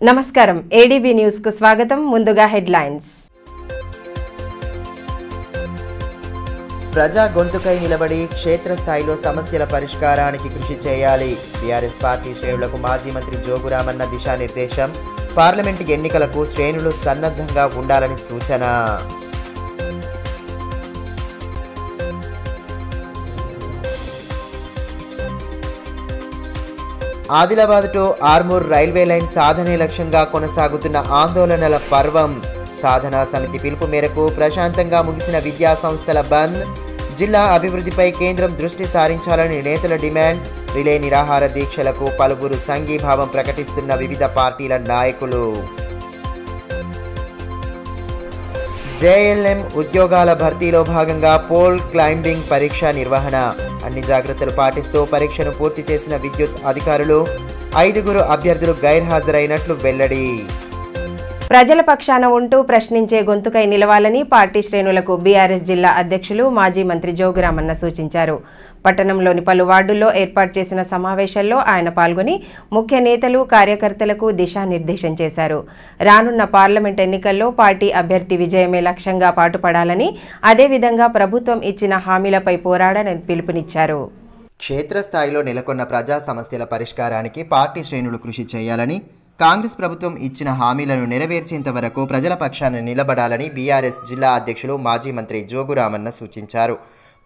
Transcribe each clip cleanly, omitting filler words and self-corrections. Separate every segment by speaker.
Speaker 1: నమస్కారం ADB news కు స్వాగతం. ముందుగా హెడ్లైన్స్.
Speaker 2: ప్రజా గొంతుకై నిలబడి క్షేత్రస్థాయిలో సమస్యల పరిష్కారానికి కృషి చేయాలి. బీఆర్ఎస్ పార్టీ శ్రేణులకు మాజీ మంత్రి జోగురామన్న దిశానిర్దేశం. పార్లమెంటు ఎన్నికలకు శ్రేణులు సన్నద్ధంగా ఉండాలని సూచన. Adilabad to Armur railway line సాధనే లక్ష్యంగా కొనసాగుతున్న ఆందోళనల పర్వం. సాధనా సమితి పిలుపు మేరకు ప్రశాంతంగా ముగిసిన విద్యా సంస్థల బంద్. జిల్లా అభివృద్ధిపై కేంద్రం దృష్టి సారించాలని నేతల డిమాండ్. రిలే నిరాహార దీక్షలకు పలువురు సంఘీభావం ప్రకటిస్తున్న వివిధ పార్టీల నాయకులు. జేఎల్ఎం ఉద్యోగాల భర్తీలో భాగంగా పోల్ క్లైంబింగ్ పరీక్ష నిర్వహణ. అన్ని జాగ్రత్తలు పాటిస్తూ పరీక్షను పూర్తి చేసిన విద్యుత్ అధికారులు. 5 అభ్యర్థులు గైర్హాజరైనట్లు వెల్లడి.
Speaker 1: ప్రజల పక్షాన ఉంటూ ప్రశ్నించే గొంతుకై నిలవాలని పార్టీ శ్రేణులకు బీఆర్ఎస్ జిల్లా అధ్యక్షులు మాజీ మంత్రి జోగురామన్న సూచించారు. పట్టణంలోని పలు వార్డుల్లో ఏర్పాటు చేసిన సమావేశాల్లో ఆయన పాల్గొని ముఖ్య నేతలు కార్యకర్తలకు దిశానిర్దేశం చేశారు. రానున్న పార్లమెంట్ ఎన్నికల్లో పార్టీ అభ్యర్థి విజయమే లక్ష్యంగా పాటుపడాలని, అదేవిధంగా ప్రభుత్వం ఇచ్చిన హామీలపై పోరాడాలని పిలుపునిచ్చారు.
Speaker 2: క్షేత్రస్థాయిలో నెలకొన్న ప్రజా సమస్యల పరిష్కారానికి పార్టీ శ్రేణులు కృషి చేయాలని, కాంగ్రెస్ ప్రభుత్వం ఇచ్చిన హామీలను నెరవేర్చేంత వరకు ప్రజల పక్షాన నిలబడాలని బీఆర్ఎస్ జిల్లా అధ్యక్షులు మాజీ మంత్రి జోగురామన్న సూచించారు.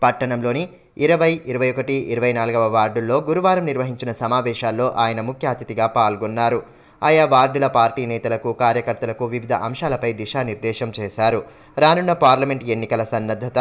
Speaker 2: పట్టణంలోని 20, 21, 24వ వార్డుల్లో గురువారం నిర్వహించిన సమావేశాల్లో ఆయన ముఖ్య అతిథిగా పాల్గొన్నారు. ఆయా వార్డుల పార్టీ నేతలకు, కార్యకర్తలకు వివిధ అంశాలపై దిశానిర్దేశం చేశారు. రానున్న పార్లమెంట్ ఎన్నికల సన్నద్ధత,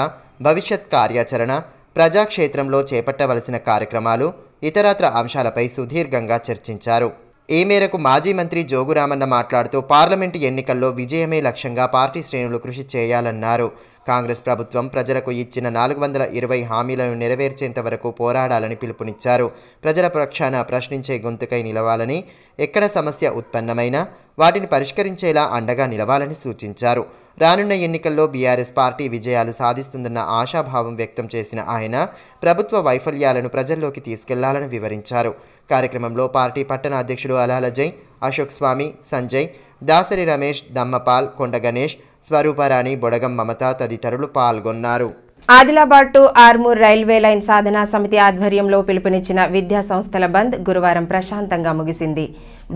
Speaker 2: భవిష్యత్ కార్యాచరణ, ప్రజాక్షేత్రంలో చేపట్టవలసిన కార్యక్రమాలు, ఇతరత్ర అంశాలపై సుదీర్ఘంగా చర్చించారు. ఈ మేరకు మాజీ మంత్రి జోగురామన్న మాట్లాడుతూ పార్లమెంటు ఎన్నికల్లో విజయమే లక్ష్యంగా పార్టీ శ్రేణులు కృషి చేయాలన్నారు. కాంగ్రెస్ ప్రభుత్వం ప్రజలకు ఇచ్చిన 420 హామీలను నెరవేర్చేంత వరకు పోరాడాలని పిలుపునిచ్చారు. ప్రజల పక్షాన ప్రశ్నించే గొంతుకై నిలవాలని, ఎక్కడ సమస్య ఉత్పన్నమైనా వాటిని పరిష్కరించేలా అండగా నిలవాలని సూచించారు. రానున్న ఎన్నికల్లో బీఆర్ఎస్ పార్టీ విజయాలు సాధిస్తుందన్న ఆశాభావం వ్యక్తం చేసిన ఆయన ప్రభుత్వ వైఫల్యాలను ప్రజల్లోకి తీసుకెళ్లాలని వివరించారు. కార్యక్రమంలో పార్టీ పట్టణ అధ్యక్షుడు అలాలజయ్, అశోక్ స్వామి, సంజయ్, దాసరి రమేష్, దమ్మపాల్, కొండ గణేష్, స్వరూపరాణి, బొడగం మమత తదితరులు పాల్గొన్నారు.
Speaker 1: Adilabad to Armur railway line సాధనా సమితి ఆధ్వర్యంలో పిలుపునిచ్చిన విద్యా సంస్థల బంద్ గురువారం ప్రశాంతంగా ముగిసింది.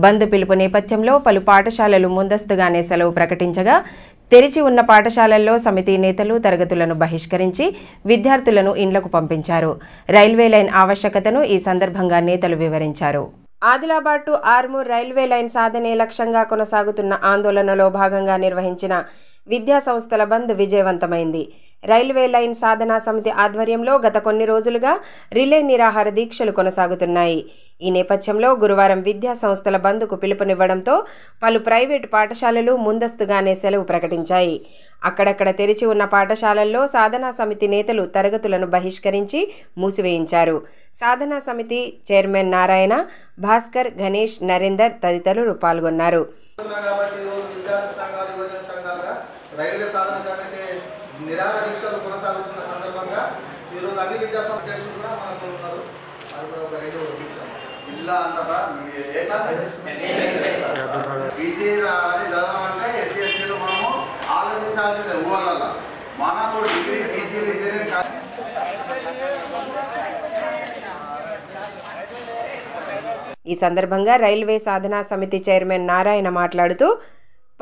Speaker 1: బంద్ పిలుపు నేపథ్యంలో పలు పాఠశాలలు ముందస్తుగానే సెలవు ప్రకటించగా, తెరిచి ఉన్న పాఠశాలల్లో సమితి నేతలు తరగతులను బహిష్కరించి విద్యార్థులను ఇండ్లకు పంపించారు. రైల్వే లైన్ ఆవశ్యకతను ఈ సందర్భంగా నేతలు వివరించారు. Adilabad to Armur railway line సాధనే లక్ష్యంగా కొనసాగుతున్న ఆందోళనలో భాగంగా నిర్వహించిన విద్యా సంస్థల బంద్ విజయవంతమైంది. రైల్వే లైన్ సాధనా సమితి ఆధ్వర్యంలో గత కొన్ని రోజులుగా రిలే నిరాహార దీక్షలు కొనసాగుతున్నాయి. ఈ నేపథ్యంలో గురువారం విద్యా సంస్థల బంద్కు పిలుపునివ్వడంతో పలు ప్రైవేటు పాఠశాలలు ముందస్తుగానే సెలవు ప్రకటించాయి. అక్కడక్కడ తెరిచి ఉన్న పాఠశాలల్లో సాధనా సమితి నేతలు తరగతులను బహిష్కరించి మూసివేయించారు. సాధనా సమితి చైర్మన్ నారాయణ, భాస్కర్, గణేష్, నరేందర్ తదితరులు పాల్గొన్నారు.
Speaker 3: రైల్వే సాధన కమిటీ నిరాహార దీక్షలు కొనసాగుతున్న సందర్భంగా ఈరోజు అన్ని విద్యా సంస్థలు కూడా మనకు ఉన్నారు. అది కూడా ఒక 2 జిల్లా అంటారా పీజీ అని చదవాలంటే ఎస్సీ ఎస్టీలో మనము ఆలోచించాల్సిందే. ఊళ్ళల్లో మనకు డిగ్రీ పీజీలు ఇంజనీరింగ్.
Speaker 1: ఈ సందర్భంగా రైల్వే సాధనా సమితి చైర్మన్ నారాయణ మాట్లాడుతూ,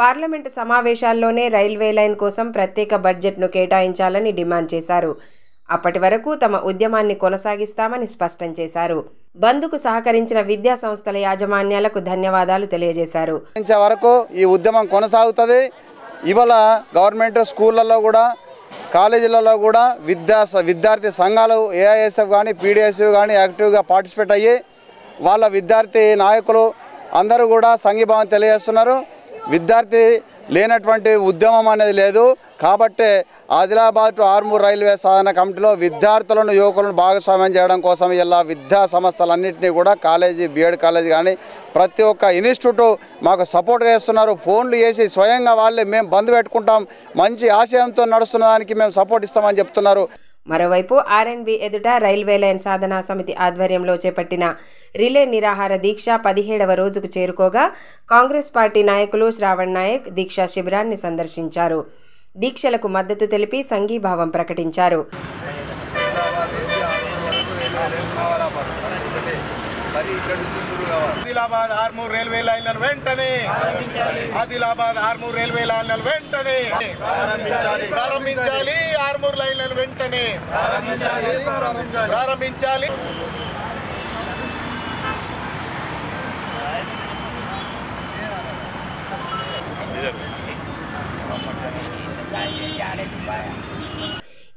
Speaker 1: పార్లమెంటు సమావేశాల్లోనే రైల్వే లైన్ కోసం ప్రత్యేక బడ్జెట్ను కేటాయించాలని డిమాండ్ చేశారు. అప్పటి వరకు తమ ఉద్యమాన్ని కొనసాగిస్తామని స్పష్టం చేశారు. బంద్కు సహకరించిన విద్యా సంస్థల యాజమాన్యాలకు ధన్యవాదాలు తెలియజేశారు.
Speaker 3: వరకు ఈ ఉద్యమం కొనసాగుతుంది. ఇవాళ గవర్నమెంట్ స్కూళ్ళల్లో కూడా, కాలేజీలలో కూడా విద్యార్థి సంఘాలు ఏఐఎస్ఎఫ్ కానీ, పీడిఎస్యు కానీ యాక్టివ్గా పార్టిసిపేట్ అయ్యి వాళ్ళ విద్యార్థి నాయకులు అందరూ కూడా సంఘీభావం తెలియజేస్తున్నారు. విద్యార్థి లేనటువంటి ఉద్యమం అనేది లేదు. కాబట్టి ఆదిలాబాద్ టు ఆర్మూర్ రైల్వే సాధన కమిటీలో విద్యార్థులను, యువకులను భాగస్వామ్యం చేయడం కోసం ఇలా విద్యా సంస్థలన్నింటినీ కూడా కాలేజీ, బీఎడ్ కాలేజీ కానీ ప్రతి ఒక్క ఇన్స్టిట్యూట్ మాకు సపోర్ట్ చేస్తున్నారు. ఫోన్లు చేసి స్వయంగా వాళ్ళే మేము బంద్ పెట్టుకుంటాం, మంచి ఆశయంతో నడుస్తున్న దానికి మేము సపోర్ట్ ఇస్తామని చెప్తున్నారు.
Speaker 1: మరోవైపు ఆర్ఎన్బి ఎదుట రైల్వే లైన్ సాధనా సమితి ఆధ్వర్యంలో చేపట్టిన రిలే నిరాహార దీక్ష 17వ రోజుకు చేరుకోగా కాంగ్రెస్ పార్టీ నాయకులు శ్రావణ్ నాయక్ దీక్షా శిబిరాన్ని సందర్శించారు. దీక్షలకు మద్దతు తెలిపి సంఘీభావం ప్రకటించారు.
Speaker 4: ఆదిలాబాద్ ఆర్మూర్ రైల్వే లైన్లను వెంటనే ప్రారంభించాలి. ఆర్మూర్ లైన్లను వెంటనే ప్రారంభించాలి.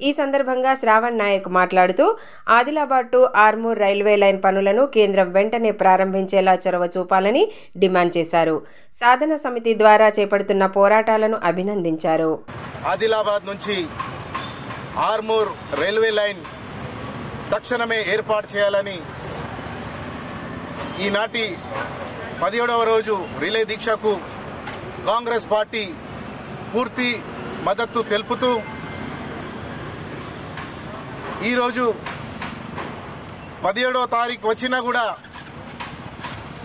Speaker 1: ఈ సందర్భంగా శ్రావణ్ నాయక్ మాట్లాడుతూ Adilabad to Armur railway line పనులను కేంద్రం వెంటనే ప్రారంభించేలా చొరవ చూపాలని డిమాండ్ చేశారు. సాధన సమితి ద్వారా చేపడుతున్న పోరాటాలను అభినందించారు.
Speaker 4: ఆదిలాబాద్ నుంచి ఆర్మూర్ రైల్వే లైన్ తక్షణమే ఏర్పాటు చేయాలని ఈనాటి 17వ రోజు రిలే దీక్షకు కాంగ్రెస్ పార్టీ పూర్తి మద్దతు తెలుపుతూ ఈరోజు 17వ తారీఖు వచ్చినా కూడా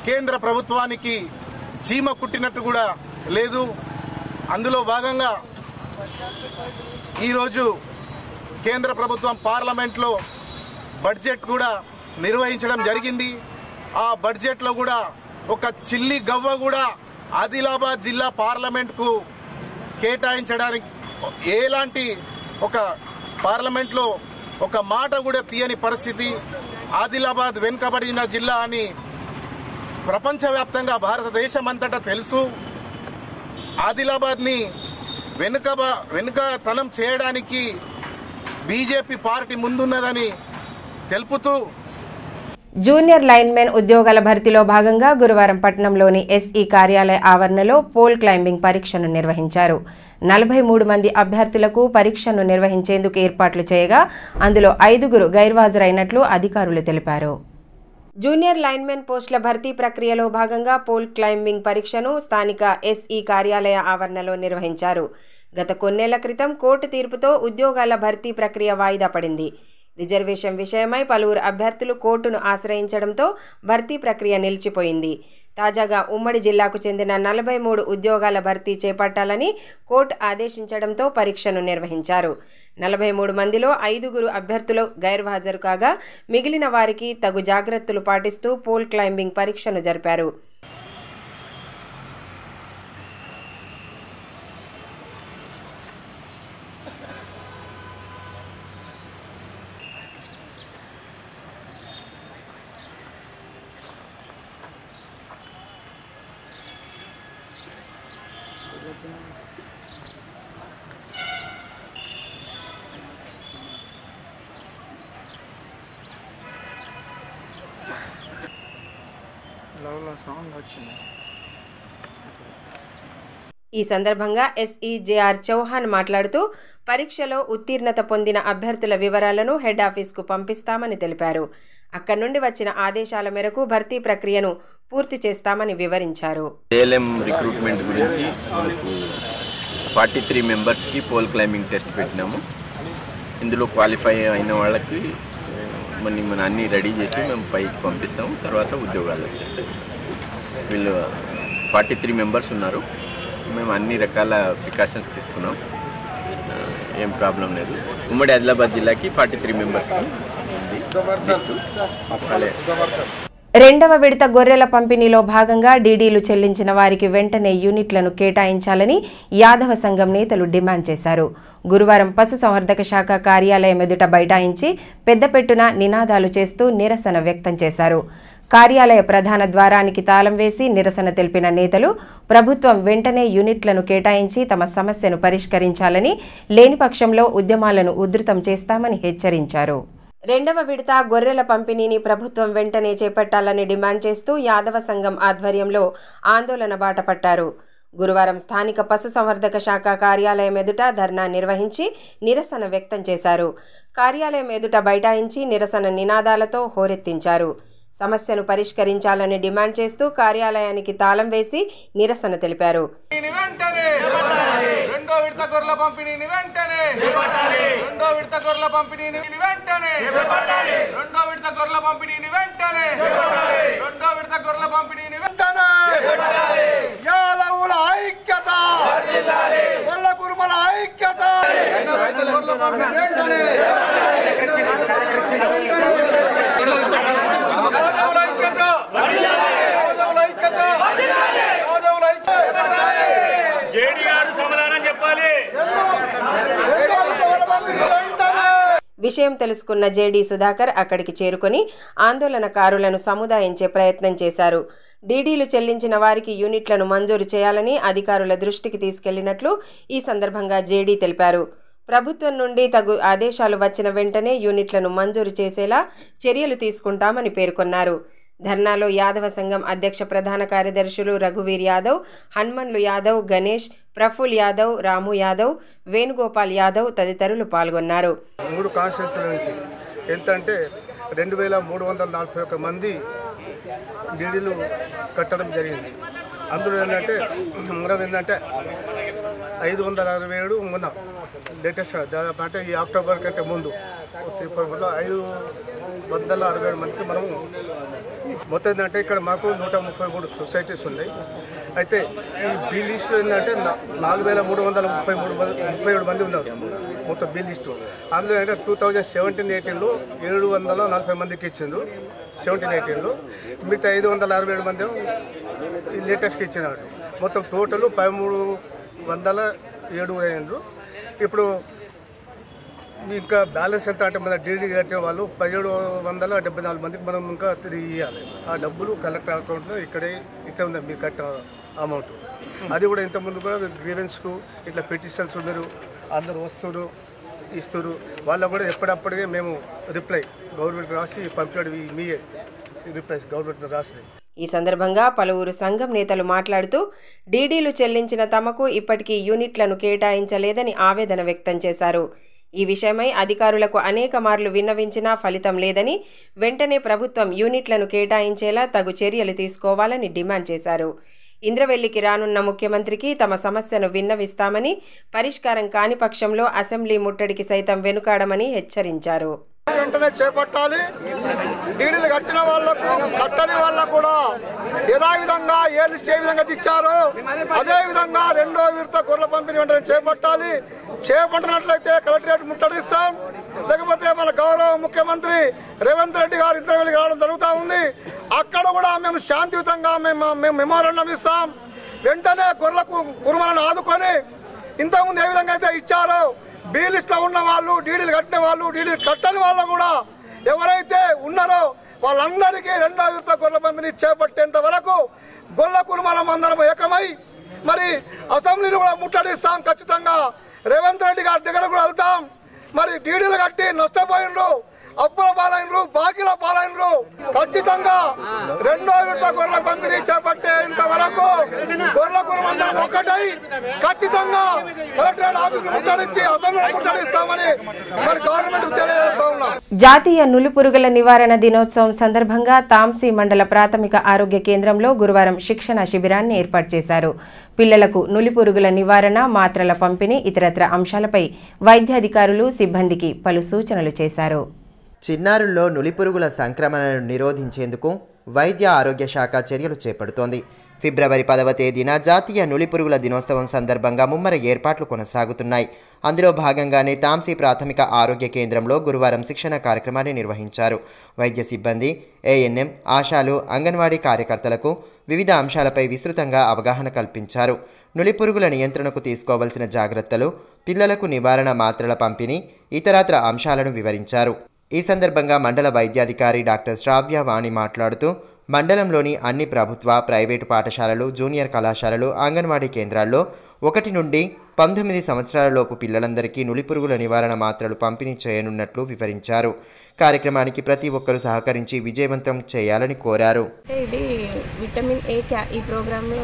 Speaker 4: కేంద్ర ప్రభుత్వానికి చీమ కుట్టినట్టు కూడా లేదు. అందులో భాగంగా ఈరోజు కేంద్ర ప్రభుత్వం పార్లమెంట్లో బడ్జెట్ కూడా నిర్వహించడం జరిగింది. ఆ బడ్జెట్లో కూడా ఒక చిల్లి గవ్వ కూడా ఆదిలాబాద్ జిల్లా పార్లమెంట్కు కేటాయించడానికి ఎలాంటి ఒక పార్లమెంట్లో ఒక మాట కూడా తీయని పరిస్థితి. ఆదిలాబాద్ వెనుకబడిన జిల్లా అని ప్రపంచవ్యాప్తంగా భారతదేశం అంతటా తెలుసు. ఆదిలాబాద్ని వెనుకతనం చేయడానికి బీజేపీ పార్టీ ముందున్నదని తెలుపుతూ
Speaker 1: జూనియర్ లైన్మెన్ ఉద్యోగాల భర్తీలో భాగంగా గురువారం పట్టణంలోని ఎస్ఈ కార్యాలయ ఆవరణలో పోల్ క్లైంబింగ్ పరీక్షను నిర్వహించారు. 43 మంది అభ్యర్థులకు పరీక్షను నిర్వహించేందుకు ఏర్పాట్లు చేయగా అందులో 5గురు గైర్హాజరైనట్లు అధికారులు తెలిపారు. జూనియర్ లైన్మెన్ పోస్టుల భర్తీ ప్రక్రియలో భాగంగా పోల్ క్లైంబింగ్ పరీక్షను స్థానిక ఎస్ఈ కార్యాలయ ఆవరణలో నిర్వహించారు. గత కొన్నేళ్ల క్రితం కోర్టు తీర్పుతో ఉద్యోగాల భర్తీ ప్రక్రియ వాయిదా పడింది. రిజర్వేషన్ విషయమై పలువురు అభ్యర్థులు కోర్టును ఆశ్రయించడంతో భర్తీ ప్రక్రియ నిలిచిపోయింది. తాజాగా ఉమ్మడి జిల్లాకు చెందిన 43 ఉద్యోగాల భర్తీ చేపట్టాలని కోర్టు ఆదేశించడంతో పరీక్షను నిర్వహించారు. 43 మందిలో 5గురు అభ్యర్థులు గైర్హాజరు కాగా మిగిలిన వారికి తగు జాగ్రత్తలు పాటిస్తూ పోల్ క్లైంబింగ్ పరీక్షను జరిపారు. ఈ సందర్భంగా ఎస్ఈ జేఆర్ చౌహాన్ మాట్లాడుతూ పరీక్షలో ఉత్తీర్ణత పొందిన అభ్యర్థుల వివరాలను హెడ్ ఆఫీస్కు పంపిస్తామని తెలిపారు. అక్కడి నుండి వచ్చిన ఆదేశాల మేరకు భర్తీ ప్రక్రియను పూర్తి చేస్తామని వివరించారు.
Speaker 5: ఏఎల్ఎం రిక్రూట్మెంట్ గురించి మనకు 43 మెంబర్స్కి పోల్ క్లైంబింగ్ టెస్ట్ పెట్టినాము. ఇందులో క్వాలిఫై అయిన వాళ్ళకి మన అన్నీ రెడీ చేసి మేము పైకి పంపిస్తాము. తర్వాత ఉద్యోగాలు వచ్చేస్తాయి. వీళ్ళు 43 మెంబర్స్ ఉన్నారు. మేము అన్ని రకాల ప్రికాషన్స్ తీసుకున్నాం. ఏం ప్రాబ్లం లేదు. ఉమ్మడి ఆదిలాబాద్ జిల్లాకి 43 మెంబర్స్కి
Speaker 1: రెండవ విడత గొర్రెల పంపిణీలో భాగంగా డీడీలు చెల్లించిన వారికి వెంటనే యూనిట్లను కేటాయించాలని యాదవ సంఘం నేతలు డిమాండ్ చేశారు. గురువారం పశుసంవర్ధక శాఖ కార్యాలయం ఎదుట బైఠాయించి పెద్దపెట్టున నినాదాలు చేస్తూ నిరసన వ్యక్తం చేశారు. కార్యాలయ ప్రధాన ద్వారానికి తాళం వేసి నిరసన తెలిపిన నేతలు ప్రభుత్వం వెంటనే యూనిట్లను కేటాయించి తమ సమస్యను పరిష్కరించాలని, లేని పక్షంలో ఉద్యమాలను ఉధృతం చేస్తామని హెచ్చరించారు. రెండవ విడత గొర్రెల పంపిణీని ప్రభుత్వం వెంటనే చేపట్టాలని డిమాండ్ చేస్తూ యాదవ సంఘం ఆధ్వర్యంలో ఆందోళన బాట పట్టారు. గురువారం స్థానిక పశుసంవర్ధక శాఖ కార్యాలయం ఎదుట ధర్నా నిర్వహించి నిరసన వ్యక్తం చేశారు. కార్యాలయం ఎదుట బైఠాయించి నిరసన నినాదాలతో హోరెత్తించారు. సమస్యను పరిష్కరించాలని డిమాండ్ చేస్తూ కార్యాలయానికి తాళం వేసి నిరసన తెలిపారు.
Speaker 6: రెండో విడత గొర్రెల పంపిణీని వెంటనే రెండో విడత గొర్రెల పంపిణీని వెంటనే రెండో విడత గొర్రెల పంపిణీని వెంటనే రెండో విడత గొర్రెల పంపిణీని వెంటనే యాదవుల ఐక్యత గొల్ల కుర్మల ఐక్యత గొర్రెల పంపిణీ వెంటనే
Speaker 1: విషయం తెలుసుకున్న జేడీ సుధాకర్ అక్కడికి చేరుకొని ఆందోళనకారులను సముదాయించే ప్రయత్నం చేశారు. డీడీలు చెల్లించిన వారికి యూనిట్లను మంజూరు చేయాలని అధికారుల దృష్టికి తీసుకెళ్లినట్లు ఈ సందర్భంగా జేడీ తెలిపారు. ప్రభుత్వం నుండి తగు ఆదేశాలు వచ్చిన వెంటనే యూనిట్లను మంజూరు చేసేలా చర్యలు తీసుకుంటామని పేర్కొన్నారు. ధర్నాలో యాదవ సంఘం అధ్యక్ష ప్రధాన కార్యదర్శులు రఘువీర్ యాదవ్, హనుమన్లు యాదవ్, గణేష్, ప్రఫుల్ యాదవ్, రాము యాదవ్, వేణుగోపాల్ యాదవ్ తదితరులు పాల్గొన్నారు.
Speaker 6: 3 కాన్స్టిట్యూన్సీల నుంచి ఎంత అంటే 2341 మంది డీడీలు కట్టడం జరిగింది. అందులో ఏంటంటే మనం 567 మొన్న లేటెస్ట్ దాదాపు అంటే ఈ అక్టోబర్ కంటే ముందు 567 మందికి మనము మొత్తం ఏంటంటే ఇక్కడ మాకు 133 సొసైటీస్ ఉన్నాయి. అయితే ఈ బీ లిస్టులో ఏంటంటే 4337 మంది ఉన్నారు మొత్తం బీ లిస్టు. అందులో అంటే 2017-18లో 740 మందికి ఇచ్చిండు 17-18లో, మిగతా 567 మంది ఈ లేటెస్ట్కి ఇచ్చినాడు. మొత్తం టోటల్ 1307 అయ్యారు. ఇప్పుడు ఇంకా బ్యాలెన్స్ ఎంత అంటే మన డీడీ కట్టిన వాళ్ళు 1774 మందికి మనం ఇంకా తిరిగి ఇవ్వాలి. ఆ డబ్బులు కలెక్టర్ అకౌంట్లో ఇక్కడే ఉంది మీరు కట్టిన అమౌంట్. అది కూడా ఇంతకుముందు కూడా గ్రీవెన్స్కు ఇట్లా పిటిషన్స్ ఉన్నారు, అందరూ వస్తున్నారు ఇస్తారు. వాళ్ళకు కూడా ఎప్పటికప్పుడే మేము రిప్లై గవర్నమెంట్ రాసి పంపాడు. మీయే రిప్లైస్ గవర్నమెంట్ రాసి.
Speaker 1: ఈ సందర్భంగా పలువురు సంఘం నేతలు మాట్లాడుతూ డీడీలు చెల్లించిన తమకు ఇప్పటికీ యూనిట్లను కేటాయించలేదని ఆవేదన వ్యక్తం చేశారు. ఈ విషయమై అధికారులకు అనేక మార్లు విన్నవించినా ఫలితం లేదని, వెంటనే ప్రభుత్వం యూనిట్లను కేటాయించేలా తగు చర్యలు తీసుకోవాలని డిమాండ్ చేశారు. ఇంద్రవెల్లికి రానున్న ముఖ్యమంత్రికి తమ సమస్యను విన్నవిస్తామని, పరిష్కారం కాని పక్షంలో అసెంబ్లీ ముట్టడికి సైతం వెనుకాడమని హెచ్చరించారు.
Speaker 6: వెంటనే చేపట్టాలి. డీడీలు కట్టిన వాళ్లకు కట్టని వాళ్ళకు కూడా యథావిధంగా ఏ లిస్ట్ ఏ విధంగా తెచ్చారో అదే విధంగా రెండో విడత గొర్రెల పంపిణీ వెంటనే చేపట్టాలి. చేపట్టినట్లయితే కలెక్టరేట్ ముట్టడిస్తాం. లేకపోతే మన గౌరవ ముఖ్యమంత్రి రేవంత్ రెడ్డి గారు ఇంద్రవెల్లికి రావడం జరుగుతూ ఉంది. అక్కడ కూడా మేము శాంతియుతంగా మేము మెమోరాండం ఇస్తాం. వెంటనే గొర్రెలకు కుర్మలను ఆదుకొని ఇంతకుముందు ఏ విధంగా అయితే ఇచ్చారో బీ లిస్ట్లో ఉన్న వాళ్ళు, డీడీలు కట్టిన వాళ్ళు, డీడీలు కట్టని వాళ్ళు కూడా ఎవరైతే ఉన్నారో వాళ్ళందరికీ రెండో విడత గొర్రెల పంపిణీ చేపట్టేంత వరకు గొల్ల కుర్మలం అందరం ఏకమై మరి అసెంబ్లీని కూడా ముట్టడిస్తాం. ఖచ్చితంగా రేవంత్ రెడ్డి గారి దగ్గర కూడా వెళ్తాం. మరి డీడీలు కట్టి నష్టపోయినరు, అప్పుల పాలైనరు, బాకీల పాలైనరు. ఖచ్చితంగా రెండో విడత గొర్రెల పంపిణీ చేపట్టేంత వరకు గొర్రెల కుర్మందరం ఒకటై ఖచ్చితంగా కలెక్టరేట్ ఆఫీస్ ముట్టడించి అసెంబ్లీ ముట్టడిస్తామని మరి గవర్నమెంట్ తెలియజేస్తా ఉన్నాం.
Speaker 1: జాతీయ నులిపురుగుల నివారణ దినోత్సవం సందర్భంగా తాంసీ మండల ప్రాథమిక ఆరోగ్య కేంద్రంలో గురువారం శిక్షణ శిబిరాన్ని ఏర్పాటు చేశారు. పిల్లలకు నులిపురుగుల నివారణ, మాత్రల పంపిణీ, ఇతరత్ర అంశాలపై వైద్యాధికారులు సిబ్బందికి పలు సూచనలు చేశారు.
Speaker 2: చిన్నారుల్లో నులిపురుగుల సంక్రమణను నిరోధించేందుకు వైద్య ఆరోగ్య శాఖ చర్యలు చేపడుతోంది. ఫిబ్రవరి 10వ తేదీన జాతీయ నులిపురుగుల దినోత్సవం సందర్భంగా ముమ్మర ఏర్పాట్లు కొనసాగుతున్నాయి. అందులో భాగంగానే తాంసీ ప్రాథమిక ఆరోగ్య కేంద్రంలో గురువారం శిక్షణ కార్యక్రమాన్ని నిర్వహించారు. వైద్య సిబ్బంది, ఏఎన్ఎం, ఆశాలు, అంగన్వాడీ కార్యకర్తలకు వివిధ అంశాలపై విస్తృతంగా అవగాహన కల్పించారు. నులిపురుగుల నియంత్రణకు తీసుకోవాల్సిన జాగ్రత్తలు, పిల్లలకు నివారణ మాత్రల పంపిణీ, ఇతరత్ర అంశాలను వివరించారు. ఈ సందర్భంగా మండల వైద్యాధికారి డాక్టర్ శ్రావ్య వాణి మాట్లాడుతూ మండలంలోని అన్ని ప్రభుత్వ, ప్రైవేటు పాఠశాలలు, జూనియర్ కళాశాలలు, అంగన్వాడీ కేంద్రాల్లో 1 నుండి 19 సంవత్సరాలలోపు పిల్లలందరికీ నులిపురుగుల నివారణ మాత్రలు పంపిణీ చేయనున్నట్లు వివరించారు. కార్యక్రమానికి ప్రతి ఒక్కరూ సహకరించి విజయవంతం చేయాలని కోరారు.
Speaker 7: ఇది విటమిన్ ఏ ఈ ప్రోగ్రాంలో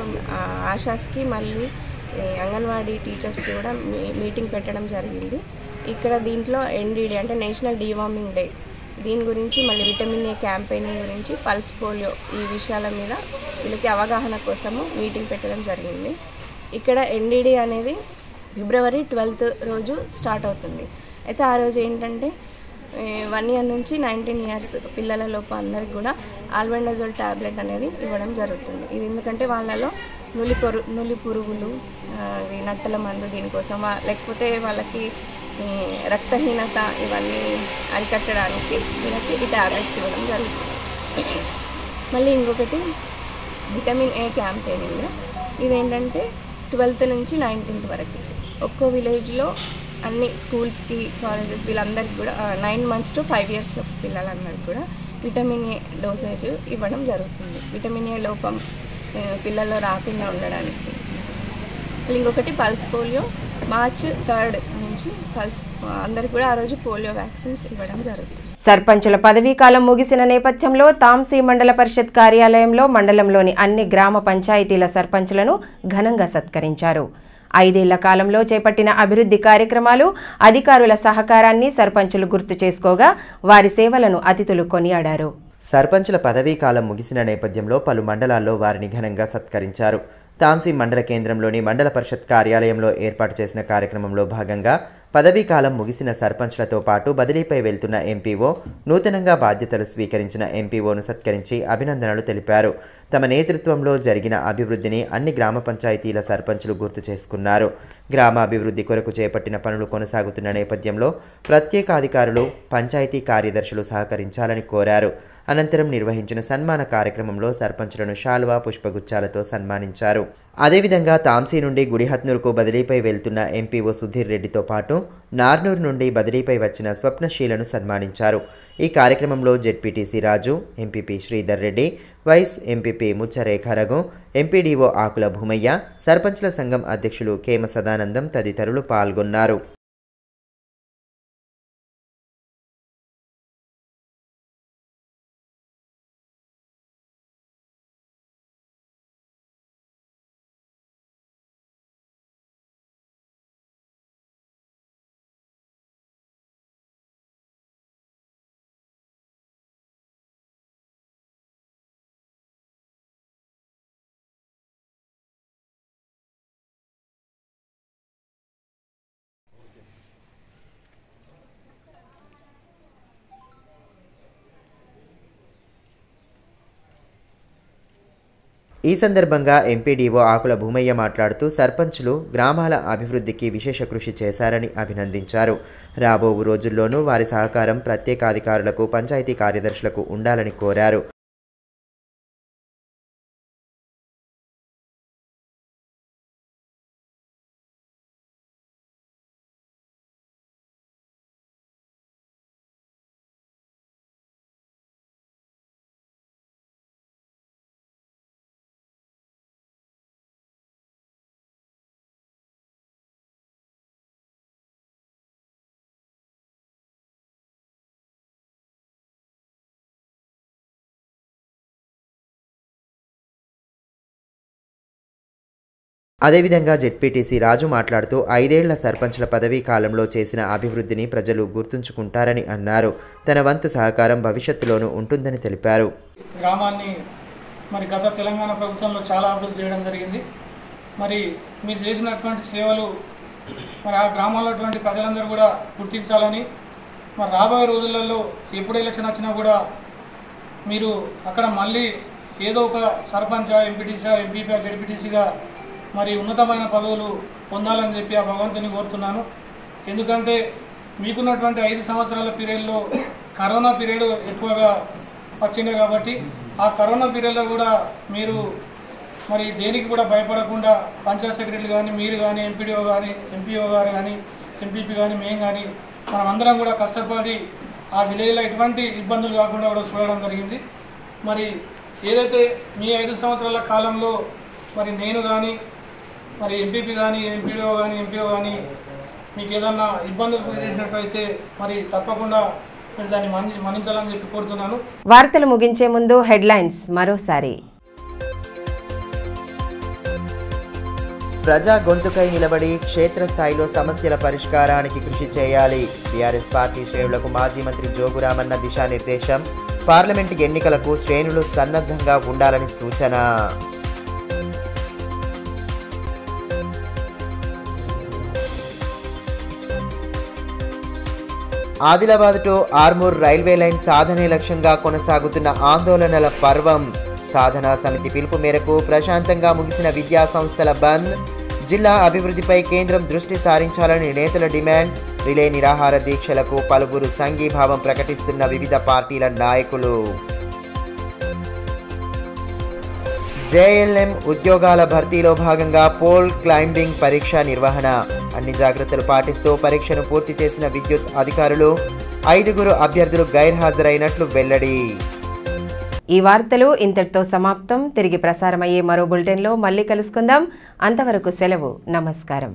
Speaker 7: ఆశాస్కి మళ్ళీ అంగన్వాడీ టీచర్స్కి కూడా మీటింగ్ పెట్టడం జరిగింది. ఇక్కడ దీంట్లో ఎన్డీడీ అంటే నేషనల్ డీవార్మింగ్ డే దీని గురించి, మళ్ళీ విటమిన్ ఏ క్యాంపెయినింగ్ గురించి, పల్స్ పోలియో ఈ విషయాల మీద వీళ్ళకి అవగాహన కోసము మీటింగ్ పెట్టడం జరిగింది. ఇక్కడ ఎన్డీడీ అనేది ఫిబ్రవరి 12th రోజు స్టార్ట్ అవుతుంది. అయితే ఆ రోజు ఏంటంటే 1 year నుంచి 19 years పిల్లల లోపు అందరికి కూడా ఆల్బెండజోల్ టాబ్లెట్ అనేది ఇవ్వడం జరుగుతుంది. ఇది ఎందుకంటే వాళ్ళలో నులి పురుగులు, నట్టల మందు దీనికోసం, లేకపోతే వాళ్ళకి రక్తహీనత ఇవన్నీ అరికట్టడానికి వీళ్ళకి ఈ టాబ్లెట్స్ ఇవ్వడం జరుగుతుంది. మళ్ళీ ఇంకొకటి విటమిన్ ఏ క్యాంపెయినింగ్. ఇదేంటంటే 12th నుంచి 19th వరకు ఒక్కో విలేజ్లో అన్ని స్కూల్స్కి, కాలేజెస్ వీళ్ళందరికీ కూడా 9 months to 5 years పిల్లలందరికీ కూడా విటమిన్ ఏ డోసేజ్ ఇవ్వడం జరుగుతుంది. విటమిన్ ఏ లోపం పిల్లల్లో రాకుండా ఉండడానికి. ఇంకొకటి పల్స్ పోలియో March 3rd నుంచి అందరికీ కూడా ఆ రోజు పోలియో వ్యాక్సిన్స్ ఇవ్వడం జరుగుతుంది.
Speaker 1: సర్పంచుల పదవీ కాలం ముగిసిన నేపథ్యంలో తాంసీ మండల పరిషత్ కార్యాలయంలో మండలంలోని అన్ని గ్రామ పంచాయతీల సర్పంచులను ఘనంగా సత్కరించారు. 5 ఏళ్ల కాలంలో చేపట్టిన అభివృద్ధి కార్యక్రమాలు, అధికారుల సహకారాన్ని సర్పంచులు గుర్తు చేసుకోగా వారి సేవలను అతిథులు కొనియాడారు.
Speaker 2: సర్పంచుల పదవీ కాలం ముగిసిన నేపథ్యంలో పలు మండలాల్లో వారిని ఘనంగా సత్కరించారు. తాంసీ మండల కేంద్రంలోని మండల పరిషత్ కార్యాలయంలో ఏర్పాటు చేసిన కార్యక్రమంలో భాగంగా పదవీ కాలం ముగిసిన సర్పంచ్లతో పాటు బదిలీపై వెళ్తున్న ఎంపీఓ, నూతనంగా బాధ్యతలు స్వీకరించిన ఎంపీఓను సత్కరించి అభినందనలు తెలిపారు. తమ నేతృత్వంలో జరిగిన అభివృద్ధిని అన్ని గ్రామ పంచాయతీల సర్పంచులు గుర్తు చేసుకున్నారు. గ్రామాభివృద్ధి కొరకు చేపట్టిన పనులు కొనసాగుతున్న నేపథ్యంలో ప్రత్యేక అధికారులు, పంచాయతీ కార్యదర్శులు సహకరించాలని కోరారు. అనంతరం నిర్వహించిన సన్మాన కార్యక్రమంలో సర్పంచులను శాలువా, పుష్పగుచ్చాలతో సన్మానించారు. అదేవిధంగా తాంసీ నుండి గుడిహత్నూరుకు బదిలీపై వెళ్తున్న ఎంపీఓ సుధీర్ రెడ్డితో పాటు నార్నూరు నుండి బదిలీపై వచ్చిన స్వప్నశీలను సన్మానించారు. ఈ కార్యక్రమంలో ZPTC Raju, MPP Sridhar Reddy, vice MPP Muccharekha Raghu, MPDO Akula Bhumaiah, సర్పంచ్ల సంఘం అధ్యక్షులు కేమ సదానందం తదితరులు పాల్గొన్నారు. ఈ సందర్భంగా ఎంపీడీఓ ఆకుల భూమయ్య మాట్లాడుతూ సర్పంచులు గ్రామాల అభివృద్ధికి విశేష కృషి చేశారని అభినందించారు. రాబో రోజుల్లోనూ వారి సహకారం ప్రత్యేకాధికారులకు, పంచాయతీ కార్యదర్శులకు ఉండాలని కోరారు. అదేవిధంగా జెడ్పీటీసీ రాజు మాట్లాడుతూ 5 ఏళ్ల సర్పంచ్ల పదవీ కాలంలో చేసిన అభివృద్ధిని ప్రజలు గుర్తుంచుకుంటారని అన్నారు. తన వంతు సహకారం భవిష్యత్తులోనూ ఉంటుందని తెలిపారు.
Speaker 8: గ్రామాన్ని మరి గత తెలంగాణ ప్రభుత్వంలో చాలా అభివృద్ధి చేయడం జరిగింది. మరి మీరు చేసినటువంటి సేవలు మరి ఆ గ్రామాల్లో ప్రజలందరూ కూడా గుర్తించాలని, మరి రాబోయే రోజులలో ఎప్పుడు ఎలక్షన్ వచ్చినా కూడా మీరు అక్కడ మళ్ళీ ఏదో ఒక సర్పంచ్, ఎంపీటీసీ, ఎంపీపీ, జెడ్పీటీసీగా మరి ఉన్నతమైన పదవులు పొందాలని చెప్పి ఆ భగవంతుని కోరుతున్నాను. ఎందుకంటే మీకున్నటువంటి 5 సంవత్సరాల పీరియడ్లో కరోనా పీరియడ్ ఎక్కువగా వచ్చింది కాబట్టి ఆ కరోనా పీరియడ్లో కూడా మీరు మరి దేనికి కూడా భయపడకుండా పంచాయత్ సెక్రటరీలు కానీ, మీరు కానీ, ఎంపీడీఓ కానీ, ఎంపీఓ గారు కానీ, ఎంపీపీ కానీ, మేము కానీ మనం అందరం కూడా కష్టపడి ఆ విలేజ్లో ఎటువంటి ఇబ్బందులు కాకుండా కూడా చూడడం జరిగింది. మరి ఏదైతే మీ 5 సంవత్సరాల కాలంలో మరి నేను కానీ, మరి ఎంపీపీ కానీ, ఎంపీడీఓ కానీ, ఎంపీఓ కానీ మీకు ఏదన్నా ఇబ్బందులు గురి చేసినట్లయితే మరి తప్పకుండా మీరు దాన్ని మన్నించాలని చెప్పి కోరుతున్నాను.
Speaker 1: వార్తలు ముగించే ముందు హెడ్లైన్స్ మరోసారి.
Speaker 2: ప్రజా గొంతుకై నిలబడి క్షేత్రస్థాయిలో సమస్యల పరిష్కారానికి కృషి చేయాలి. బీఆర్ఎస్ పార్టీ శ్రేణులకు మాజీ మంత్రి జోగురామన్న దిశానిర్దేశం. పార్లమెంటు ఎన్నికలకు శ్రేణులు సన్నద్ధంగా ఉండాలని సూచన. Adilabad to Armur railway line సాధనే లక్ష్యంగా కొనసాగుతున్న ఆందోళనల పర్వం. సాధనా సమితి పిలుపు మేరకు ప్రశాంతంగా ముగిసిన విద్యా సంస్థల బంద్. జిల్లా అభివృద్ధిపై కేంద్రం దృష్టి సారించాలని నేతల డిమాండ్. రిలే నిరాహార దీక్షలకు పలువురు సంఘీభావం ప్రకటిస్తున్న వివిధ పార్టీల నాయకులు. జేఎల్ఎం ఉద్యోగాల భర్తీలో భాగంగా పోల్ క్లైంబింగ్ పరీక్ష నిర్వహణ. అన్ని జాగ్రత్తలు పాటిస్తూ పరీక్షను పూర్తి చేసిన విద్యుత్ అధికారులు. 5 అభ్యర్థులు గైర్హాజరైనట్లు వెల్లడి.
Speaker 1: ఈ వార్తలు ఇంతటితో సమాప్తం. తిరిగి ప్రసారమయ్యే మరో బులెటిన్లో మళ్ళీ కలుసుకుందాం. అంతవరకు సెలవు. నమస్కారం.